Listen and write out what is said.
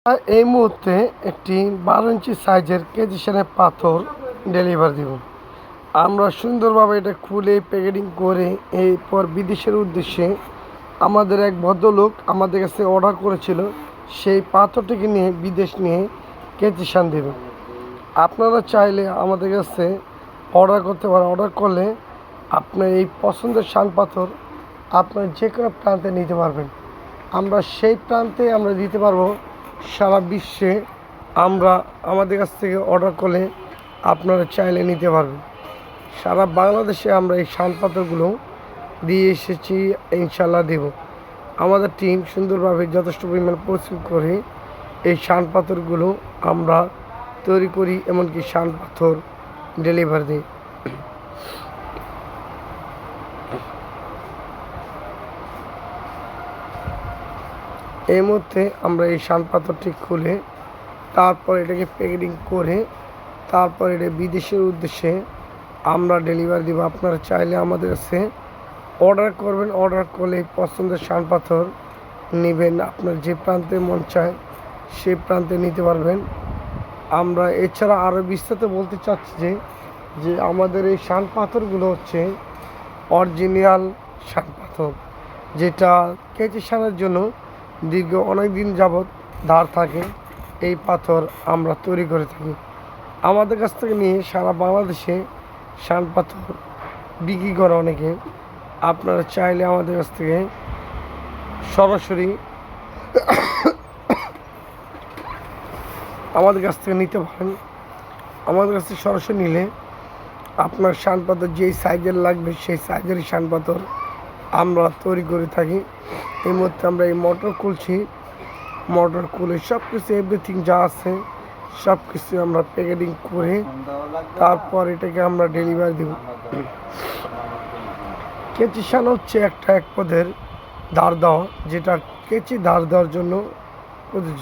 এই মুহূর্তে একটি 12 ইঞ্চি সাইজের কেজিশনের পাথর ডেলিভারি দিব। আমরা সুন্দরভাবে এটা খুলে প্যাকেটিং করে এরপর বিদেশের উদ্দেশ্যে আমাদের এক ভদ্রলোক আমাদের কাছে অর্ডার করেছিল, সেই পাথরটিকে নিয়ে বিদেশ নিয়ে কেজিশন দেবে। আপনারা চাইলে আমাদের কাছে অর্ডার করতে পারেন। অর্ডার করলে আপনার এই পছন্দের শান পাথর আপনার যে কোনো প্রান্তে নিতে পারবেন। আমরা সেই প্রান্তে আমরা দিতে পারবো। সারা বিশ্বে আমরা আমাদের কাছ থেকে অর্ডার করলে আপনারা চাইলে নিতে পারবেন। সারা বাংলাদেশে আমরা এই শান পাথরগুলো দিয়ে এসেছি, ইনশাল্লাহ দেব। আমাদের টিম সুন্দরভাবে যথেষ্ট পরিমাণ পরিশ্রম করে এই শান পাথরগুলো আমরা তৈরি করি, এমনকি শান পাথর ডেলিভারি দিই। এই মুহূর্তে আমরা এই শান পাথরটি খুলে তারপর এটাকে প্যাকেটিং করে তারপর এটা বিদেশের উদ্দেশ্যে আমরা ডেলিভারি দেব। আপনারা চাইলে আমাদের কাছে অর্ডার করবেন। অর্ডার করলে পছন্দের শান পাথর নেবেন, আপনার যে প্রান্তে মন চায় সেই প্রান্তে নিতে পারবেন। আমরা এছাড়া আরও বিস্তারিত বলতে চাচ্ছি যে আমাদের এই শান পাথরগুলো হচ্ছে অরিজিনাল শান পাথর, যেটা কেচি শানের জন্য দীর্ঘ অনেক দিন যাবৎ ধার থাকে। এই পাথর আমরা তৈরি করে থাকি। আমাদের কাছ থেকে নিয়ে সারা বাংলাদেশে শান পাথর বিক্রি করে অনেকে। আপনারা চাইলে আমাদের কাছ থেকে সরাসরি নিতে পারেন। আমাদের কাছ থেকে সরাসরি নিলে আপনার শান পাথর যেই সাইজের লাগবে সেই সাইজেরই শান পাথর আমরা তৈরি করে থাকি। এই মুহূর্তে আমরা এই মোটর খুলছি। মোটর খুলে সব কিছু এভরিথিং যা আছে সব কিছু আমরা প্যাকেটিং করে তারপর এটাকে আমরা ডেলিভারি দেব। কেচি শান হচ্ছে এক পদের ধার দেওয়া, যেটা কেচি ধার দেওয়ার জন্য প্রযোজ্য।